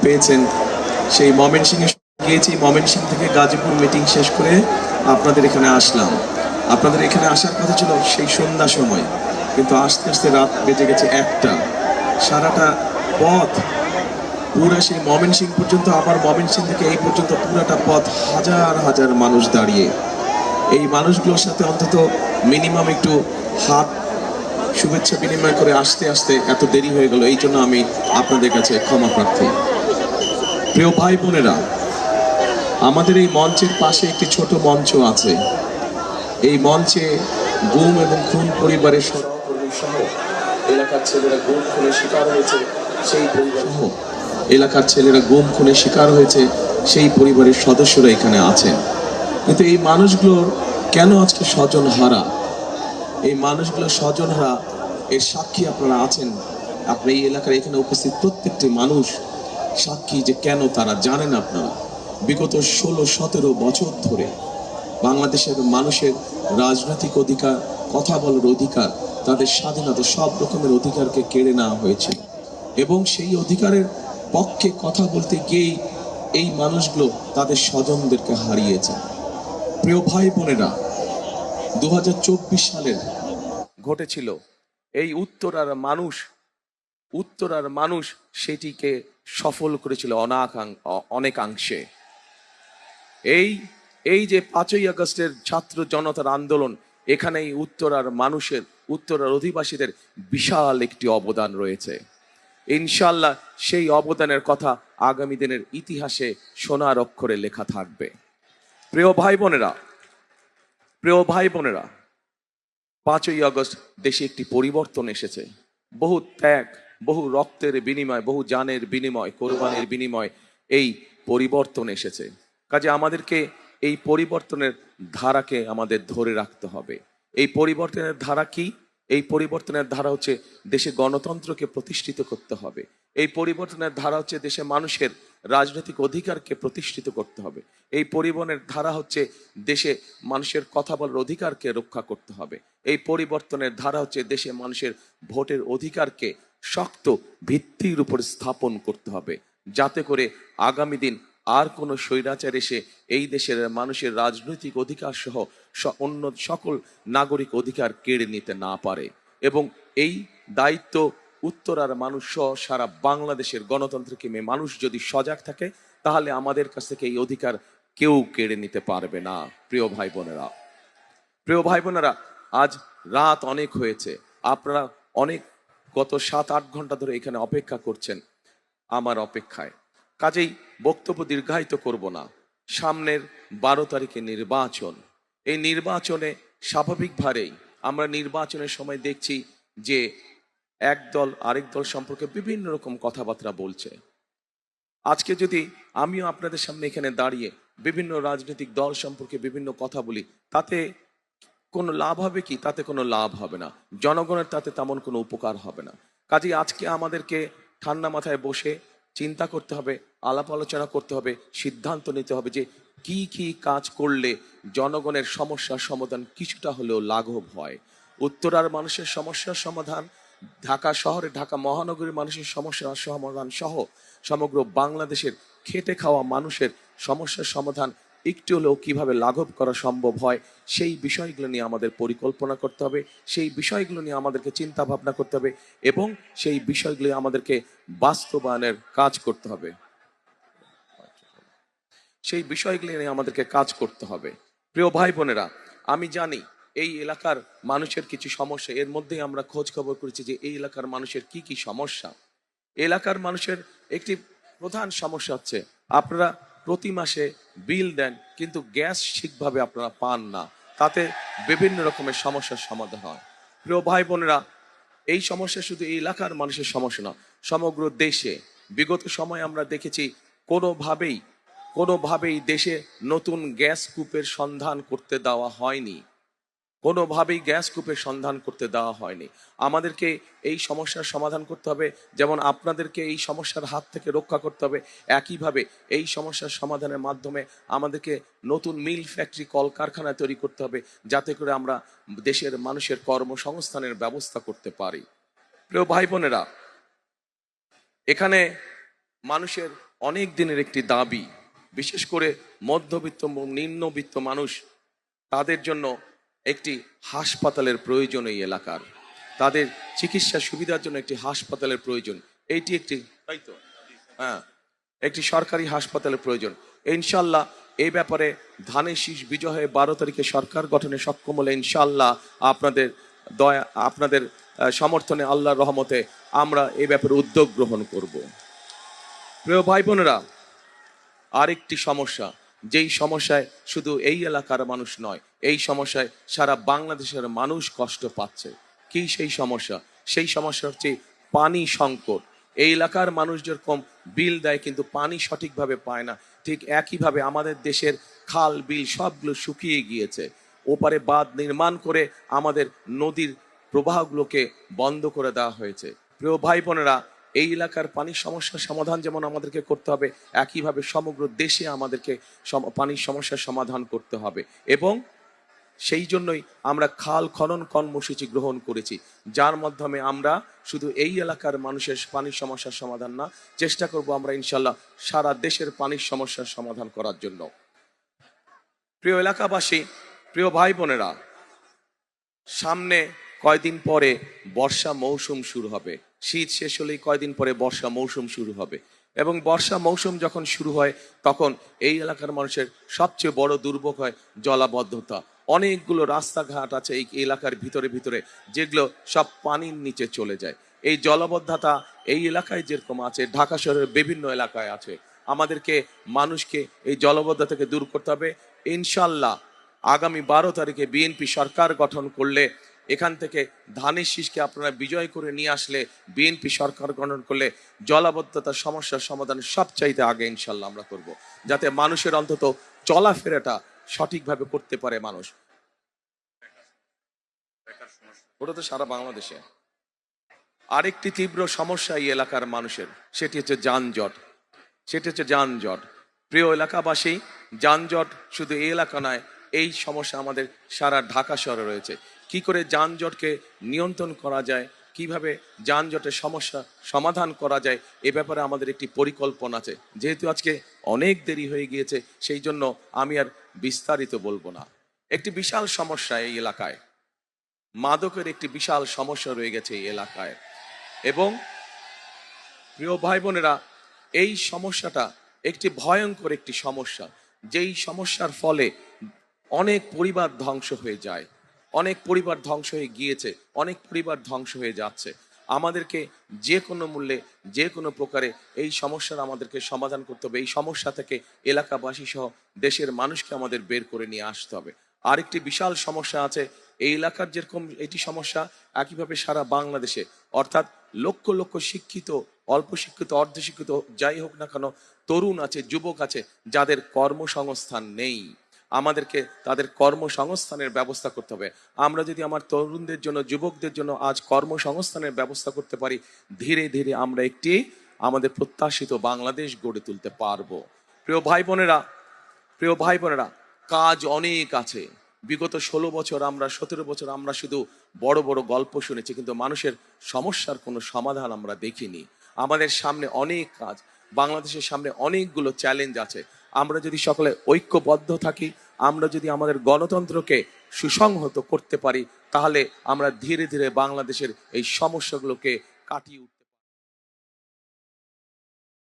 পেয়েছেন। সেই ময়মনসিংহে গিয়েছি, ময়মনসিংহ থেকে গাজীপুর মিটিং শেষ করে আপনাদের এখানে আসলাম। আপনাদের এখানে আসার কথা ছিল সেই সন্ধ্যা সময়, কিন্তু আস্তে আস্তে রাত বেজে গেছে 1টা। সারাটা পথ পুরা সেই ময়মনসিংহ পর্যন্ত, আবার ময়মনসিংহ থেকে এই পর্যন্ত পুরাটা পথ হাজার হাজার মানুষ দাঁড়িয়ে। এই মানুষগুলোর সাথে অন্তত মিনিমাম একটু হাত শুভেচ্ছা বিনিময় করে আসতে আসতে এত দেরি হয়ে গেল। এই জন্য আমি আপনাদের কাছে ক্ষমা প্রার্থী। প্রিয় ভাই বোনেরা, আমাদের এই মঞ্চের পাশে একটি ছোট মঞ্চ আছে। এই মঞ্চে গুম এবং খুন পরিবারের সহকর্মী সহ এলাকার ছেলেরা গুম খুনের শিকার হয়েছে, সেই পরিবার সহ এলাকার ছেলেরা গুম খুনের শিকার হয়েছে, সেই পরিবারের সদস্যরা এখানে আছেন। কিন্তু এই মানুষগুলোর কেন আজকে স্বজন হারা? এই মানুষগুলো স্বজন হারা এর সাক্ষী আপনারা আছেন। আপনি এই এলাকার এখানে উপস্থিত প্রত্যেকটি মানুষ সাক্ষী যে কেন তারা জানেন। আপনারা বিগত 16-17 বছর ধরে বাংলাদেশের মানুষের রাজনৈতিক অধিকার, কথা বলার অধিকার, তাদের স্বাধীনতা, সব রকমের অধিকারকে কেড়ে নেওয়া হয়েছিল এবং সেই অধিকারের পক্ষে কথা বলতে গিয়েই এই মানুষগুলো তাদের স্বজনদেরকে হারিয়েছে। প্রিয় ভাই বোনেরা, 2024 সালের ঘটেছিল এই উত্তরার মানুষ সেটিকে সফল করেছিল অনেকাংশে। এই যে 5ই আগস্টের ছাত্র জনতার আন্দোলন, এখানে এই উত্তরার অধিবাসীদের বিশাল একটি অবদান রয়েছে। ইনশাআল্লাহ সেই অবদানের কথা আগামী দিনের ইতিহাসে সোনার অক্ষরে লেখা থাকবে। প্রিয় ভাই বোনেরা, 5ই আগস্ট দেশে একটি পরিবর্তন এসেছে। বহু ত্যাগ, বহু রক্তের বিনিময়, বহু জানের বিনিময়, কোরবানির বিনিময় এই পরিবর্তন এসেছে। কাজে আমাদেরকে এই পরিবর্তনের ধারাকে আমাদের ধরে রাখতে হবে। এই পরিবর্তনের ধারা কি? এই পরিবর্তনের ধারা হচ্ছে দেশে গণতন্ত্রকে প্রতিষ্ঠিত করতে হবে। এই পরিবর্তনের ধারা হচ্ছে দেশে মানুষের রাজনৈতিক অধিকারকে প্রতিষ্ঠিত করতে হবে। এই পরিবর্তনের ধারা হচ্ছে দেশে মানুষের কথা বলার অধিকারকে রক্ষা করতে হবে। এই পরিবর্তনের ধারা হচ্ছে দেশে মানুষের ভোটের অধিকারকে শক্ত ভিত্তির উপর স্থাপন করতে হবে, যাতে করে আগামী দিন আর কোনো স্বৈরাচার এসে এই দেশের মানুষের রাজনৈতিক অধিকার সহ অন্য সকল নাগরিক অধিকার কেড়ে নিতে না পারে। এবং এই দায়িত্ব উত্তরার মানুষ সহ সারা বাংলাদেশের গণতন্ত্রকে মানুষ যদি সজাগ থাকে, তাহলে আমাদের কাছ থেকে এই অধিকার কেউ কেড়ে নিতে পারবে না। প্রিয় ভাই বোনেরা, আজ রাত অনেক হয়েছে। আপনারা অনেক গত 7-8 ঘন্টা ধরে এখানে অপেক্ষা করছেন আমার অপেক্ষায়। কাজেই বক্তব্য দীর্ঘায়িত করব না। সামনের 12 তারিখে নির্বাচন। এই নির্বাচনে স্বাভাবিকভাবেই আমরা নির্বাচনের সময় দেখছি যে এক দল আরেক দল সম্পর্কে বিভিন্ন রকম কথাবার্তা বলছে। আজকে যদি আমিও আপনাদের সামনে এখানে দাঁড়িয়ে বিভিন্ন রাজনৈতিক দল সম্পর্কে বিভিন্ন কথা বলি, তাতে কোনো লাভ হবে কি? তাতে কোনো লাভ হবে না। জনগণের তাতে তেমন কোনো উপকার হবে না। কাজেই আজকে আমাদেরকে ঠান্ডা মাথায় বসে চিন্তা করতে হবে, আলাপ আলোচনা করতে হবে, সিদ্ধান্ত নিতে হবে যে কি কি কাজ করলে জনগণের সমস্যার সমাধান কিছুটা হলেও লাঘব হয়। উত্তরার মানুষের সমস্যার সমাধান, ঢাকা শহরে, ঢাকা মহানগরীর মানুষের সমস্যার সমাধান সহ সমগ্র বাংলাদেশের খেটে খাওয়া মানুষের সমস্যার সমাধান একটু হলেও কিভাবে লাঘব করা সম্ভব হয়, সেই বিষয়গুলো নিয়ে আমাদের পরিকল্পনা করতে হবে, সেই বিষয়গুলো নিয়ে আমাদেরকে চিন্তা ভাবনা করতে হবে এবং সেই বিষয়গুলো আমাদেরকে বাস্তবায়নের কাজ করতে হবে। সেই বিষয়গুলো নিয়ে আমাদেরকে কাজ করতে হবে। প্রিয় ভাই বোনেরা, আমি জানি এই এলাকার মানুষের কিছু সমস্যা, এর মধ্যেই আমরা খোঁজ খবর করেছি যে এই এলাকার মানুষের কি কি সমস্যা। এলাকার মানুষের একটি প্রধান সমস্যা হচ্ছে আপনারা প্রতি মাসে বিল দেন, কিন্তু গ্যাস ঠিকভাবে আপনারা পান না, তাতে বিভিন্ন রকমের সমস্যার সমাধান হয়। প্রিয় ভাই বোনেরা, এই সমস্যা শুধু এই এলাকার মানুষের সমস্যা না, সমগ্র দেশে বিগত সময় আমরা দেখেছি কোনোভাবেই দেশে নতুন গ্যাস কূপের সন্ধান করতে দেওয়া হয়নি। আমাদেরকে এই সমস্যার সমাধান করতে হবে, যেমন আপনাদেরকে এই সমস্যার হাত থেকে রক্ষা করতে হবে। একইভাবে এই সমস্যার সমাধানের মাধ্যমে আমাদেরকে নতুন মিল, ফ্যাক্টরি, কলকারখানা তৈরি করতে হবে, যাতে করে আমরা দেশের মানুষের কর্মসংস্থানের ব্যবস্থা করতে পারি। প্রিয় ভাই বোনেরা, এখানে মানুষের অনেক দিনের একটি দাবি, বিশেষ করে মধ্যবিত্ত এবং নিম্নবিত্ত মানুষ, তাদের জন্য একটি হাসপাতালের প্রয়োজন এই এলাকার। তাদের চিকিৎসা সুবিধার জন্য একটি হাসপাতালের প্রয়োজন। এইটি একটি, তাই তো, হ্যাঁ, একটি সরকারি হাসপাতালের প্রয়োজন। ইনশাল্লাহ এই ব্যাপারে ধানের শীষ বিজয় হয়ে 12 তারিখে সরকার গঠনে সক্ষম হলে ইনশাল্লাহ আপনাদের দয়া, আপনাদের সমর্থনে, আল্লাহর রহমতে আমরা এই ব্যাপারে উদ্যোগ গ্রহণ করব। প্রিয় ভাই বোনেরা, আরেকটি সমস্যা, যেই সমস্যায় শুধু এই এলাকার মানুষ নয়, এই সমস্যায় সারা বাংলাদেশের মানুষ কষ্ট পাচ্ছে। কি সেই সমস্যা? সেই সমস্যা হচ্ছে পানি সংকট। এই এলাকার মানুষ যেরকম বিল দেয় কিন্তু পানি সঠিকভাবে পায় না, ঠিক একইভাবে আমাদের দেশের খাল বিল সবগুলো শুকিয়ে গিয়েছে। ওপারে বাঁধ নির্মাণ করে আমাদের নদীর প্রবাহগুলোকে বন্ধ করে দেওয়া হয়েছে। প্রিয় ভাই বোনেরা, এই এলাকার পানির সমস্যার সমাধান যেমন আমাদেরকে করতে হবে, একইভাবে সমগ্র দেশে আমাদেরকে পানির সমস্যার সমাধান করতে হবে। এবং সেই জন্যই আমরা খাল খনন কর্মসূচি গ্রহণ করেছি, যার মাধ্যমে আমরা শুধু এই এলাকার মানুষের পানির সমস্যার সমাধান না, চেষ্টা করব আমরা ইনশাল্লাহ সারা দেশের পানির সমস্যার সমাধান করার জন্য। প্রিয় এলাকাবাসী, প্রিয় ভাই বোনেরা, সামনে কয়দিন পরে বর্ষা মৌসুম শুরু হবে। শীত শেষ হলেই কয়দিন পরে বর্ষা মৌসুম শুরু হবে, এবং বর্ষা মৌসুম যখন শুরু হয় তখন এই এলাকার মানুষের সবচেয়ে বড় দুর্ভোগ হয় জলাবদ্ধতা। অনেকগুলো রাস্তাঘাট আছে এই এলাকার ভিতরে ভিতরে, যেগুলো সব পানির নিচে চলে যায়। এই জলাবদ্ধতা এই এলাকায় যেরকম আছে, ঢাকা শহরের বিভিন্ন এলাকায় আছে। আমাদেরকে, মানুষকে এই জলাবদ্ধতা থেকে দূর করতে হবে। ইনশাল্লাহ আগামী 12 তারিখে বিএনপি সরকার গঠন করলে, এখান থেকে ধানের শীষকে আপনারা বিজয় করে নিয়ে আসলে, বিএনপি সরকার গঠন করলে জলাবদ্ধতার সমস্যার সমাধান সবচাইতে আগে ইনশাল্লাহ আমরা করব, যাতে মানুষের অন্তত চলাফেরাটা সঠিকভাবে করতে পারে মানুষ। ওটা তো সারা বাংলাদেশে। আরেকটি তীব্র সমস্যা এই এলাকার মানুষের, সেটি হচ্ছে যানজট। প্রিয় এলাকাবাসী, যানজট শুধু এই এলাকা নয়, এই সমস্যা আমাদের সারা ঢাকা শহরে রয়েছে। কি করে যানজটকে নিয়ন্ত্রণ করা যায়, কিভাবে যানজটের সমস্যা সমাধান করা যায়, এ ব্যাপারে আমাদের একটি পরিকল্পনা আছে। যেহেতু আজকে অনেক দেরি হয়ে গিয়েছে, সেই জন্য আমি আর বিস্তারিত বলবো না। একটি বিশাল সমস্যা এই এলাকায়, মাদকের একটি বিশাল সমস্যা রয়ে গেছে এই এলাকায়। এবং প্রিয় ভাই বোনেরা, এই সমস্যাটা একটি ভয়ঙ্কর একটি সমস্যা, যেই সমস্যার ফলে অনেক পরিবার ধ্বংস হয়ে যায়, অনেক পরিবার ধ্বংস হয়ে গিয়েছে, অনেক পরিবার ধ্বংস হয়ে যাচ্ছে। আমাদেরকে যে কোনো মূল্যে, যে কোনো প্রকারে এই সমস্যার আমাদেরকে সমাধান করতে হবে। এই সমস্যা থেকে এলাকাবাসী সহ দেশের মানুষকে আমাদের বের করে নিয়ে আসতে হবে। আরেকটি বিশাল সমস্যা আছে এই এলাকার, যেরকম এটি সমস্যা একইভাবে সারা বাংলাদেশে, অর্থাৎ লক্ষ লক্ষ শিক্ষিত, অল্প শিক্ষিত, অর্ধশিক্ষিত, যাই হোক না কেন, তরুণ আছে, যুবক আছে, যাদের কর্মসংস্থান নেই। আমাদেরকে তাদের কর্মসংস্থানের ব্যবস্থা করতে হবে। আমরা যদি আমার তরুণদের জন্য, যুবকদের জন্য আজ কর্মসংস্থানের ব্যবস্থা করতে পারি, ধীরে ধীরে আমরা একটি আমাদের প্রত্যাশিত বাংলাদেশ গড়ে তুলতে পারবো। প্রিয় ভাই বোনেরা, কাজ অনেক আছে। বিগত 16 বছর, আমরা 17 বছর আমরা শুধু বড় বড় গল্প শুনেছি, কিন্তু মানুষের সমস্যার কোনো সমাধান আমরা দেখিনি। আমাদের সামনে অনেক কাজ, বাংলাদেশের সামনে অনেকগুলো চ্যালেঞ্জ আছে। আমরা যদি সকলে ঐক্যবদ্ধ থাকি, আমরা যদি আমাদের গণতন্ত্রকে সুসংহত করতে পারি, তাহলে আমরা ধীরে ধীরে বাংলাদেশের এই সমস্যাগুলোকে কাটিয়ে উঠতে